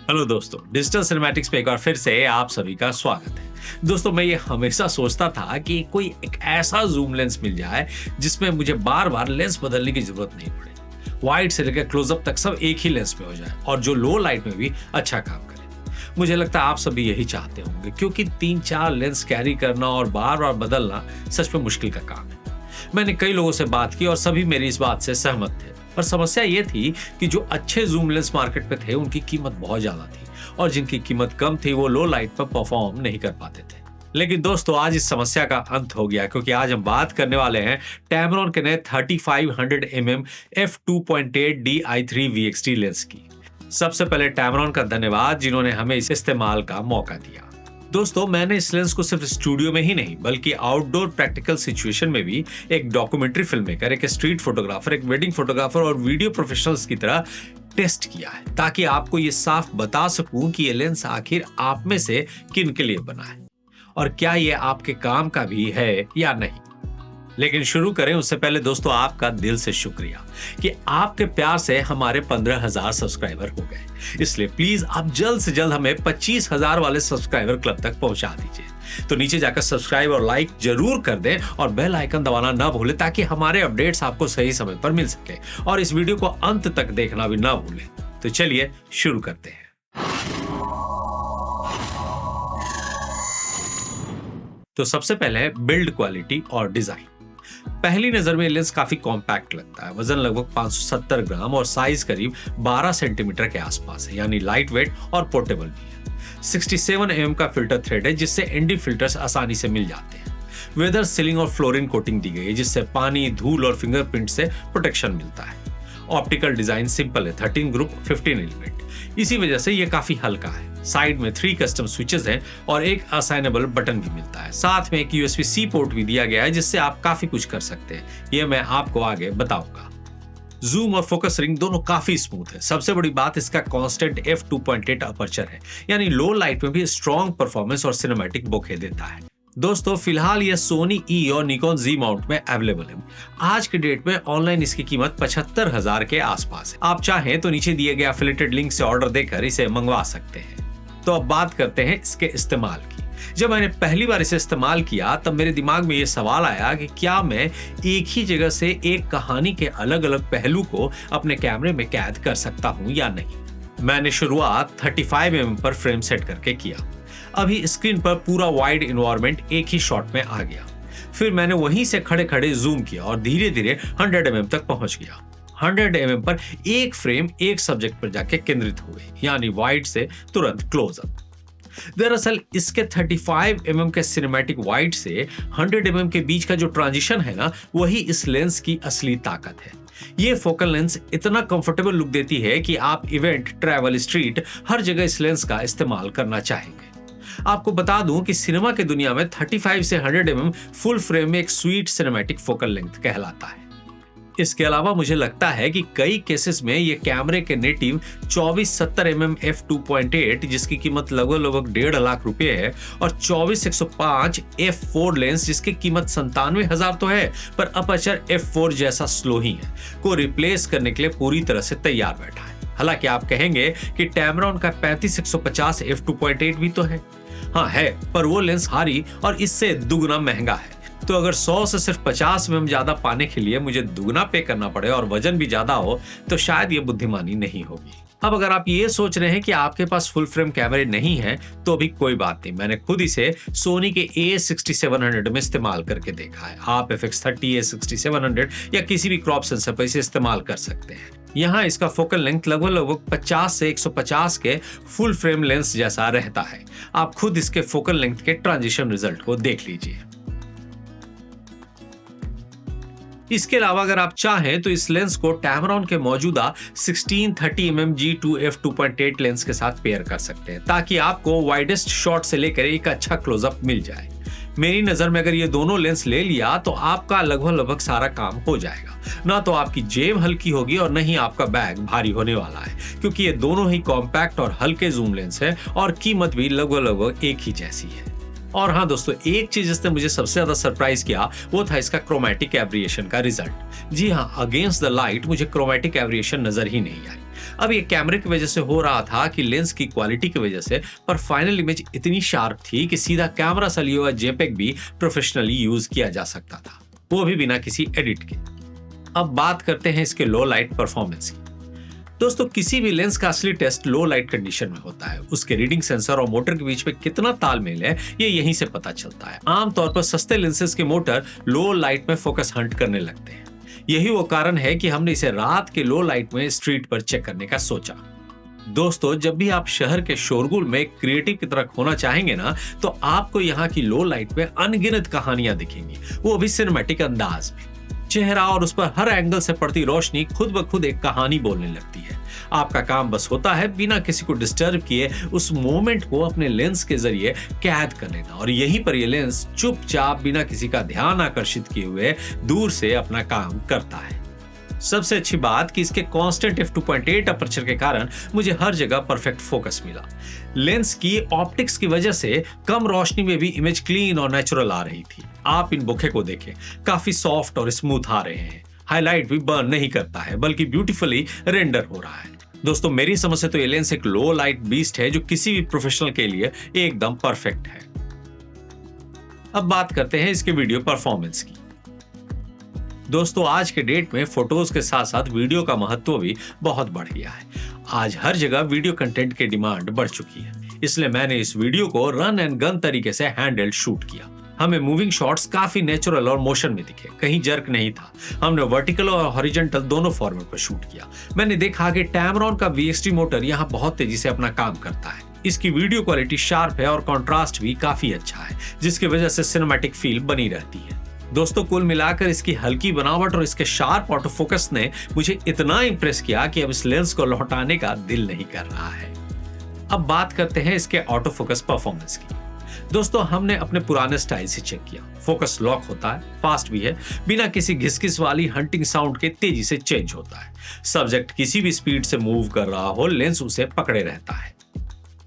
Hello दोस्तों, digital cinematics पे एक बार फिर से आप सभी का स्वागत है। दोस्तों, मैं ये हमेशा सोचता था कि कोई एक ऐसा जूम लेंस मिल जाए जिसमें मुझे बार बार लेंस बदलने की जरूरत नहीं पड़े। वाइड से लेकर क्लोजअप तक सब एक ही लेंस में हो जाए और जो लो लाइट में भी अच्छा काम करे। मुझे लगता है आप सभी यही चाहते होंगे, क्योंकि 3-4 लेंस कैरी करना और बार बार बदलना सच में मुश्किल का काम है। मैंने कई लोगों से बात की और सभी मेरी इस बात से सहमत थे, पर समस्या ये थी कि जो अच्छे जूम लेंस मार्केट पे थे उनकी कीमत बहुत ज्यादा थी और जिनकी कीमत कम थी वो लो लाइट पर परफॉर्म नहीं कर पाते थे। लेकिन दोस्तों, आज इस समस्या का अंत हो गया, क्योंकि आज हम बात करने वाले हैं Tamron के नए 3500 mm f2.8 di3 VXT lens की। सबसे पहले Tamron का धन्यवाद जिन्होंने हमें इस इस्तेमाल का मौका दिया। दोस्तों, मैंने इस लेंस को सिर्फ स्टूडियो में ही नहीं बल्कि आउटडोर प्रैक्टिकल सिचुएशन में भी एक डॉक्यूमेंट्री फिल्म मेकर, एक स्ट्रीट फोटोग्राफर, एक वेडिंग फोटोग्राफर और वीडियो प्रोफेशनल्स की तरह टेस्ट किया है, ताकि आपको ये साफ बता सकूं कि ये लेंस आखिर आप में से किन के लिए बना है और क्या ये आपके काम का भी है या नहीं। लेकिन शुरू करें उससे पहले दोस्तों, आपका दिल से शुक्रिया कि आपके प्यार से हमारे 15,000 सब्सक्राइबर हो गए। इसलिए प्लीज आप जल्द से जल्द हमें 25,000 वाले सब्सक्राइबर क्लब तक पहुंचा दीजिए। तो नीचे जाकर सब्सक्राइब और लाइक जरूर कर दें और बेल आइकन दबाना ना भूलें, ताकि हमारे अपडेट्स आपको सही समय पर मिल सके। और इस वीडियो को अंत तक देखना भी ना भूलें। तो चलिए शुरू करते हैं। तो सबसे पहले है बिल्ड क्वालिटी और डिजाइन। पहली नजर में लेंस काफी कॉम्पैक्ट लगता है। वजन लगभग 570 ग्राम और साइज करीब 12 सेंटीमीटर के आसपास है, यानी लाइट वेट और पोर्टेबल भी है। 67 mm का फिल्टर थ्रेड है, जिससे एनडी फिल्टर्स आसानी से मिल जाते हैं। वेदर सीलिंग और फ्लोरिन कोटिंग दी गई है, जिससे पानी, धूल और फिंगरप्रिंट से प्रोटेक्शन मिलता है। ऑप्टिकल डिजाइन सिंपल है, 13 ग्रुप 15 एलिमेंट। इसी वजह से ये काफी हल्का है। साइड में 3 कस्टम स्विचेस हैं और एक असाइनेबल बटन भी मिलता है। साथ में एक USB-C पोर्ट भी दिया गया है, जिससे आप काफी कुछ कर सकते हैं। ये मैं आपको आगे बताऊंगा। जूम और फोकस रिंग दोनों काफी स्मूथ है। सबसे बड़ी बात इसका कांस्टेंट f2.8 अपर्चर है, यानी लो लाइट में भी स्ट्रॉन्ग परफॉर्मेंस और सिनेमैटिक बोके देता है। दोस्तों, फिलहाल ये सोनी E और निकॉन Z माउंट में अवेलेबल है। आज के डेट में ऑनलाइन इसकी कीमत 75,000 के आसपास है। आप चाहें तो नीचे दिए गए एफिलिएटेड लिंक से ऑर्डर देकर इसे मंगवा सकते हैं। तो अब बात करते हैं इसके इस्तेमाल की। जब मैंने पहली बार इसे इस्तेमाल किया तब मेरे दिमाग में यह सवाल आया कि क्या मैं एक ही जगह से एक कहानी के अलग अलग पहलू को अपने कैमरे में कैद कर सकता हूं या नहीं। मैंने शुरुआत 35 mm पर फ्रेम सेट करके किया। अभी स्क्रीन पर पूरा वाइड एनवायरनमेंट एक ही शॉट में आ गया। फिर मैंने वहीं से खड़े खड़े जूम किया और धीरे धीरे 100 mm तक पहुंच गया। 100 mm पर एक फ्रेम एक सब्जेक्ट पर जाके केंद्रित हुए, यानी वाइड से तुरंत क्लोजअप। दरअसल इसके 35 mm के सिनेमैटिक वाइड से 100 mm के बीच का जो ट्रांजिशन है ना, वही इस लेंस की असली ताकत है। ये फोकल लेंस इतना कंफर्टेबल लुक देती है कि आप इवेंट, ट्रैवल, स्ट्रीट हर जगह इस लेंस का इस्तेमाल करना चाहेंगे। आपको बता दूं कि सिनेमा की दुनिया में 35 से 100 mm फुल फ्रेम में एक स्वीट सिनेमैटिक फोकल लेंथ कहलाता है। इसके अलावा मुझे लगता है कि कई केसेस में ये कैमरे के नेटिव 2470 mm f2.8, जिसकी कीमत लगभग 1.5 लाख रुपए है, और 24-105 f4 लेंस, जिसकी कीमत 97,000 तो है पर अपर्चर f4 जैसा स्लो ही है, को रिप्लेस करने के लिए पूरी तरह से तैयार बैठा है। हालांकि आप कहेंगे कि Tamron का 35-150 f2.8 भी तो है। हाँ है, पर वो लेंस भारी और इससे दुगना महंगा है। तो अगर 100 से सिर्फ 50 mm ज्यादा पाने के लिए मुझे दुगना पे करना पड़े और वजन भी ज्यादा हो, तो शायद ये बुद्धिमानी नहीं होगी। अब अगर आप ये सोच रहे हैं कि आपके पास फुल फ्रेम कैमरे नहीं है, तो अभी कोई बात नहीं। मैंने खुद इसे सोनी के A6700 में इस्तेमाल करके देखा है। आप FX30, A6700 या किसी भी क्रॉप सेंसर पर इसे इस्तेमाल कर सकते हैं। यहाँ इसका फोकल लेंथ लगभग 50 से 150 के फुल फ्रेम लेंस जैसा रहता है। आप खुद इसके फोकल लेंथ के ट्रांजिशन रिजल्ट को देख लीजिए। इसके अलावा अगर आप चाहें तो इस लेंस को Tamron के मौजूदा 16-30 mm G2 f2.8 लेंस के साथ पेयर कर सकते हैं, ताकि आपको वाइडेस्ट शॉट से लेकर एक अच्छा क्लोजअप मिल जाए। मेरी नजर में अगर ये दोनों लेंस ले लिया तो आपका लगभग सारा काम हो जाएगा। ना तो आपकी जेब हल्की होगी और न ही आपका बैग भारी होने वाला है, क्योंकि ये दोनों ही कॉम्पैक्ट और हल्के जूम लेंस है और कीमत भी लगभग एक ही जैसी है। और हाँ दोस्तों, एक चीज जिसने मुझे सबसे ज्यादा सरप्राइज किया वो था इसका क्रोमैटिक एब्रिएशन का रिजल्ट। जी हाँ, अगेंस्ट द लाइट मुझे क्रोमैटिक एब्रिएशन नजर ही नहीं आई। अब ये कैमरे की वजह से हो रहा था कि लेंस की क्वालिटी की वजह से, पर फाइनल इमेज इतनी शार्प थी कि सीधा कैमरा से लिया हुआ जेपेग भी प्रोफेशनली यूज किया जा सकता था, वो भी बिना किसी एडिट के। अब बात करते हैं इसके लो लाइट परफॉर्मेंस की। दोस्तों, किसी भी लेंस का असली टेस्ट लो लाइट कंडीशन में होता है। उसके रीडिंग सेंसर और मोटर के बीच में कितना तालमेल है, ये यहीं से पता चलता है। आमतौर पर सस्ते लेंसेज के मोटर लो लाइट में फोकस हंट करने लगते हैं। यही वो कारण है कि हमने इसे रात के लो लाइट में स्ट्रीट पर चेक करने का सोचा। दोस्तों, जब भी आप शहर के शोरगुल में क्रिएटिव की तरह खोना चाहेंगे ना, तो आपको यहाँ की लो लाइट में अनगिनत कहानियां दिखेंगी, वो भी सिनेमैटिक अंदाज में। चेहरा और उस पर हर एंगल से पड़ती रोशनी खुद ब खुद एक कहानी बोलने लगती है। आपका काम बस होता है बिना किसी को डिस्टर्ब किए उस मोमेंट को अपने लेंस के जरिए कैद कर लेना, और यहीं पर ये लेंस चुपचाप बिना किसी का ध्यान आकर्षित किए हुए दूर से अपना काम करता है। सबसे अच्छी बात कि इसके कांस्टेंट f2.8 अपर्चर के कारण मुझे हर जगह परफेक्ट फोकस मिला। लेंस की ऑप्टिक्स की वजह से कम रोशनी में भी इमेज क्लीन और नेचुरल आ रही थी। आप इन बुके को देखें, काफी सॉफ्ट और स्मूथ आ रहे हैं। हाईलाइट भी बर्न नहीं करता है, बल्कि ब्यूटीफुली रेंडर हो रहा है। दोस्तों, मेरी समझ से तो ये लेंस एक लो लाइट बीस्ट है जो किसी भी प्रोफेशनल के लिए एकदम परफेक्ट है। अब बात करते हैं इसके वीडियो परफॉर्मेंस की। दोस्तों, आज के डेट में फोटोज के साथ साथ वीडियो का महत्व भी बहुत बढ़ गया है। आज हर जगह वीडियो कंटेंट की डिमांड बढ़ चुकी है, इसलिए मैंने इस वीडियो को रन एंड गन तरीके से हैंडहेल्ड शूट किया। हमें मूविंग शॉट्स काफी नेचुरल और मोशन में दिखे, कहीं जर्क नहीं था। हमने वर्टिकल और हॉरिजॉन्टल दोनों फॉर्मेट पर शूट किया। मैंने देखा कि टैमरॉन का VST मोटर यहाँ बहुत तेजी से अपना काम करता है। इसकी वीडियो क्वालिटी शार्प है और कॉन्ट्रास्ट भी काफी अच्छा है, जिसकी वजह से सिनेमैटिक फील बनी रहती है। दोस्तों, कुल मिलाकर इसकी हल्की बनावट और इसके शार्प ऑटो फोकस ने मुझे इतना इंप्रेस किया कि अब इस लेंस को लौटाने का दिल नहीं कर रहा है। अब बात करते हैं इसके ऑटो फोकस परफॉर्मेंस की। दोस्तों, हमने अपने पुराने स्टाइल से चेक किया। फोकस लॉक होता है, फास्ट भी है, बिना किसी घिसघिस वाली हंटिंग साउंड के तेजी से चेंज होता है। सब्जेक्ट किसी भी स्पीड से मूव कर रहा हो, लेंस उसे पकड़े रहता है।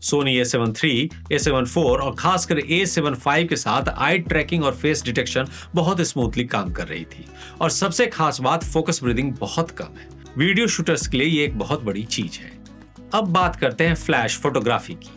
Soni A7 III, A7 IV और खासकर A7 V के साथ आई ट्रैकिंग और फेस डिटेक्शन बहुत स्मूथली काम कर रही थी। और सबसे खास बात, फोकस ब्रीदिंग बहुत कम है। वीडियो शूटर्स के लिए ये एक बहुत बड़ी चीज है। अब बात करते हैं फ्लैश फोटोग्राफी की।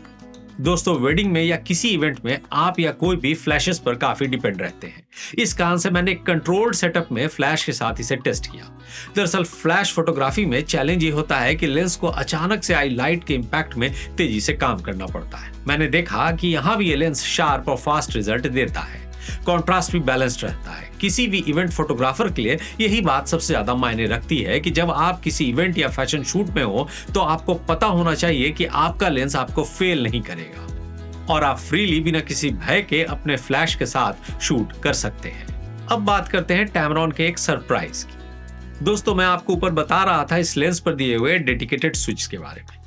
दोस्तों, वेडिंग में या किसी इवेंट में आप या कोई भी फ्लैशेस पर काफी डिपेंड रहते हैं। इस कारण से मैंने एक कंट्रोल्ड सेटअप में फ्लैश के साथ इसे टेस्ट किया। दरअसल फ्लैश फोटोग्राफी में चैलेंज ये होता है कि लेंस को अचानक से आई लाइट के इम्पैक्ट में तेजी से काम करना पड़ता है। मैंने देखा कि यहाँ भी ये लेंस शार्प और फास्ट रिजल्ट देता है। कॉन्ट्रास्ट भी बैलेंस्ड रहता है। किसी भी इवेंट फोटोग्राफर के लिए यही बात सबसे ज्यादा मायने रखती है कि जब आप किसी इवेंट या फैशन शूट में हो, तो आपको पता होना चाहिए कि आपका लेंस आपको फेल नहीं करेगा और आप फ्रीली बिना किसी भय के अपने फ्लैश के साथ शूट कर सकते हैं। अब बात करते हैं टैमरॉन के एक सरप्राइज की। दोस्तों, मैं आपको ऊपर बता रहा था इस लेंस पर दिए हुए डेडिकेटेड स्विच के बारे में।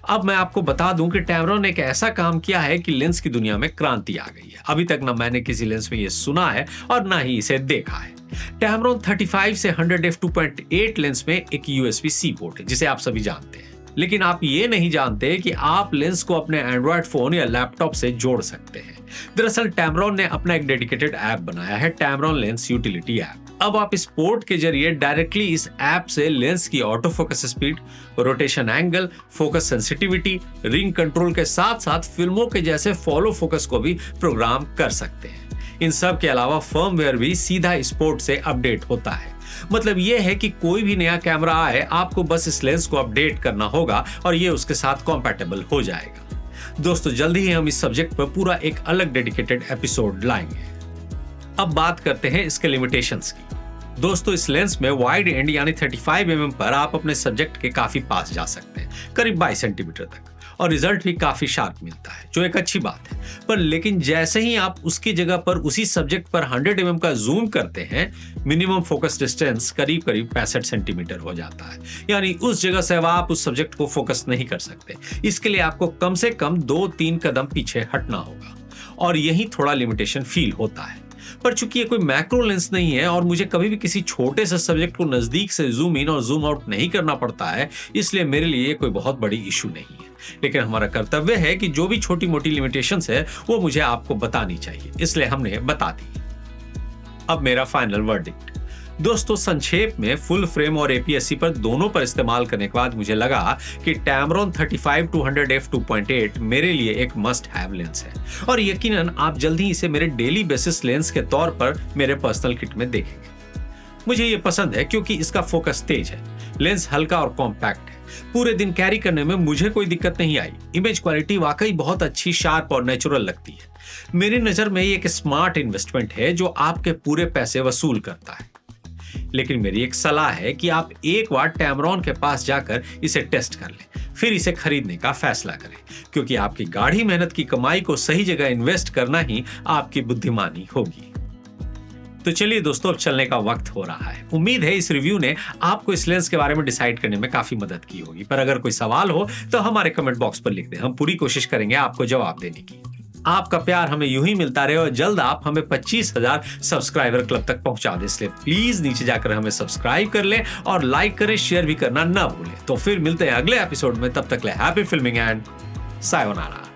अब मैं आपको बता दूं कि टैमरॉन ने एक ऐसा काम किया है कि लेंस की दुनिया में क्रांति आ गई है। अभी तक ना मैंने किसी लेंस में ये सुना है और ना ही इसे देखा है। टैमरॉन 35 से 100 f2.8 लेंस में एक USB-C पोर्ट है, जिसे आप सभी जानते हैं। लेकिन आप ये नहीं जानते कि आप लेंस को अपने एंड्रॉयड फोन या लैपटॉप से जोड़ सकते हैं। दरअसल टैमरॉन ने अपना एक डेडिकेटेड ऐप बनाया है, टैमरॉन लेंस यूटिलिटी ऐप। अब आप इस पोर्ट के जरिए डायरेक्टली इस ऐप से लेंस की auto focus speed, rotation angle, focus sensitivity, ring control के साथ साथ फिल्मों के जैसे फॉलो फोकस को भी प्रोग्राम कर सकते हैं। इन सब के अलावा फर्मवेयर भी सीधा इस पोर्ट से अपडेट होता है। मतलब ये है कि कोई भी नया कैमरा आए, आपको बस इस लेंस को अपडेट करना होगा और ये उसके साथ कंपैटिबल हो जाएगा। दोस्तों, जल्दी ही हम इस सब्जेक्ट पर पूरा एक अलग डेडिकेटेड एपिसोड लाएंगे। अब बात करते हैं इसके लिमिटेशंस की। दोस्तों, इस लेंस में वाइड एंड यानी 35 mm पर आप अपने सब्जेक्ट के काफी पास जा सकते हैं, करीब 22 सेंटीमीटर तक, और रिजल्ट भी काफी शार्प मिलता है, जो एक अच्छी बात है। पर लेकिन जैसे ही आप उसकी जगह पर उसी सब्जेक्ट पर 100 mm का जूम करते हैं, मिनिमम फोकस डिस्टेंस करीब 65 सेंटीमीटर हो जाता है। यानी उस जगह से अब आप उस सब्जेक्ट को फोकस नहीं कर सकते। इसके लिए आपको कम से कम 2-3 कदम पीछे हटना होगा, और यही थोड़ा लिमिटेशन फील होता है। पर चूंकि ये कोई मैक्रो लेंस नहीं है और मुझे कभी भी किसी छोटे से सब्जेक्ट को नजदीक से जूम इन और जूम आउट नहीं करना पड़ता है, इसलिए मेरे लिए कोई बहुत बड़ी इशू नहीं है। लेकिन हमारा कर्तव्य है कि जो भी छोटी मोटी लिमिटेशंस है वो मुझे आपको बतानी चाहिए, इसलिए हमने बता दी। अब मेरा फाइनल वर्डिक्ट। दोस्तों संक्षेप में फुल फ्रेम और APS-C पर दोनों पर इस्तेमाल करने के बाद मुझे लगा कि Tamron 35-200 f2.8 मेरे लिए एक मस्ट हैव लेंस है और यकीनन आप जल्द ही इसे मेरे डेली बेसिस लेंस के तौर पर मेरे पर्सनल किट में देखेंगे। मुझे ये पसंद है क्योंकि इसका फोकस तेज है, लेंस हल्का और कॉम्पैक्ट है, पूरे दिन कैरी करने में मुझे कोई दिक्कत नहीं आई। इमेज क्वालिटी वाकई बहुत अच्छी, शार्प और नेचुरल लगती है। मेरी नजर में ये एक स्मार्ट इन्वेस्टमेंट है जो आपके पूरे पैसे वसूल करता है। लेकिन मेरी एक सलाह है कि आप एक बार Tamron के पास जाकर इसे टेस्ट कर लें, फिर इसे खरीदने का फैसला करें, क्योंकि आपकी गाढ़ी मेहनत की कमाई को सही जगह इन्वेस्ट करना ही आपकी बुद्धिमानी होगी। तो चलिए दोस्तों, अब चलने का वक्त हो रहा है। उम्मीद है इस रिव्यू ने आपको इस लेंस के बारे में डिसाइड करने में काफी मदद की होगी। पर अगर कोई सवाल हो तो हमारे कमेंट बॉक्स पर लिख दें, हम पूरी कोशिश करेंगे आपको जवाब देने की। आपका प्यार हमें यूं ही मिलता रहे और जल्द आप हमें 25,000 सब्सक्राइबर क्लब तक पहुंचा दें। इसलिए प्लीज नीचे जाकर हमें सब्सक्राइब कर लें और लाइक करें, शेयर भी करना ना भूलें। तो फिर मिलते हैं अगले एपिसोड में, तब तक ले हैप्पी फिल्मिंग एंड सायोनारा।